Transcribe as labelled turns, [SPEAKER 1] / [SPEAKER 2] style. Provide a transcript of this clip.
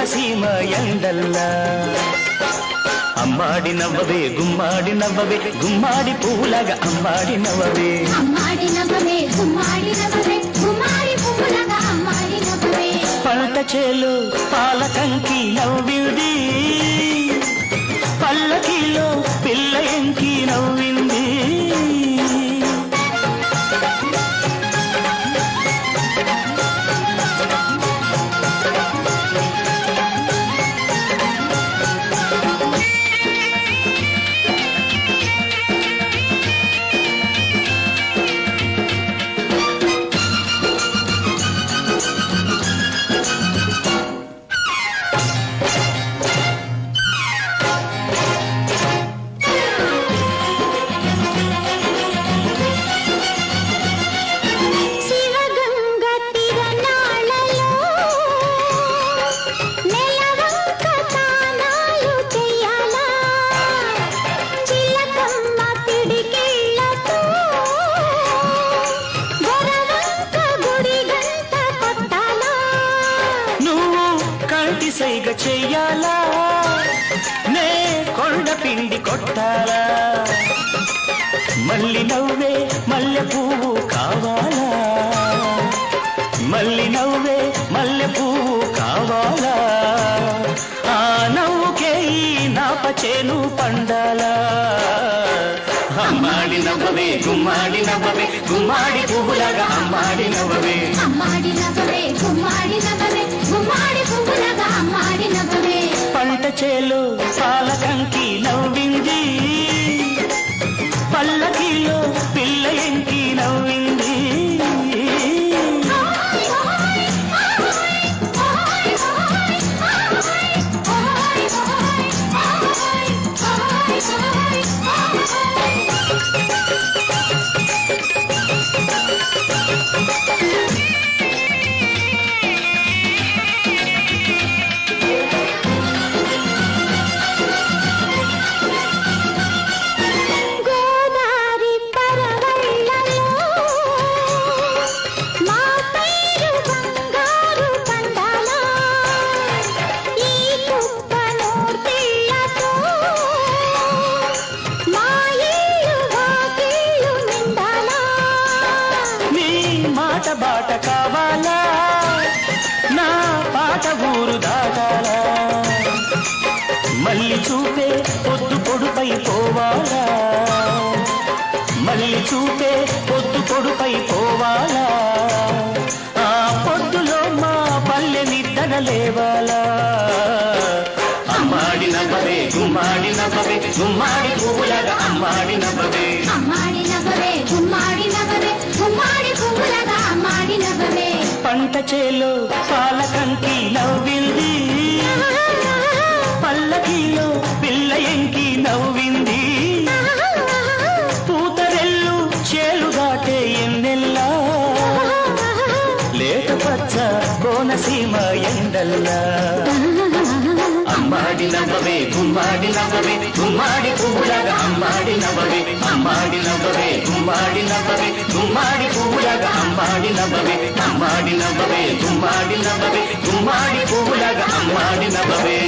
[SPEAKER 1] కోనసీమ ఎండల్లా అమ్మాడి నవ్వవే గుమ్మాడి నవ్వవే గుమ్మాడి పూలగా అమ్మాడి నవ్వవే పంట చేలు పాలకంకి నవ్వింది పల్లకిలో పిల్ల ఎంకి నవ్వింది సైగ చెయ్యాలా నే కొండ పిండి కొట్టాలా మల్లి నవ్వే మల్లె పువ్వు కావాలా మల్లి నవ్వే మల్లె పువ్వు కావాలా ఆ నవ్వుకే ఈ నాపచేను పండాలా అమ్మాడి నవ్వవే గుమ్మాడి నవ్వవే గుమ్మాడి పువ్వులాగా అమ్మాడి నవ్వవే పంట చేలు పాలకంకి నవ్వింది పల్లకిలో పిల్ల ఎంకి నవ్వింది బాట కావాలా నా పాట ఊరు దాటాలా మళ్ళీ చూపే పొద్దు పొడుపై పోవాలా మళ్ళీ చూపే పొద్దు పొడుపై పోవాలా ఆ పొద్దులో మా పల్లె నిద్ర లేవాలా అమ్మాడి నవ్వవే గుమ్మాడి నవ్వవే గుమ్మాడి పువ్వులాగా అమ్మాడి నవ్వవే పంట చేలో పాలకంకి నవ్వింది పల్లకిలో పిల్ల ఎంకి నవ్వింది పూతరెల్లు చేలు దాటే ఎన్నెల్లా లేత పచ్చ కోనసీమ ఎండల్లా అమ్మాడి నవ్వవే గుమ్మాడి నవ్వవే గుమ్మాడి పువ్వులాగా అమ్మాడి నవ్వవే అమ్మాడి నవ్వవే గుమ్మాడి నవ్వవే గుమ్మాడి పువ్వులాగా అమ్మాడి నవ్వవే అమ్మాడి నవ్వవే గుమ్మాడి నవ్వవే గుమ్మాడి పువ్వులాగా అమ్మాడి నవ్వవే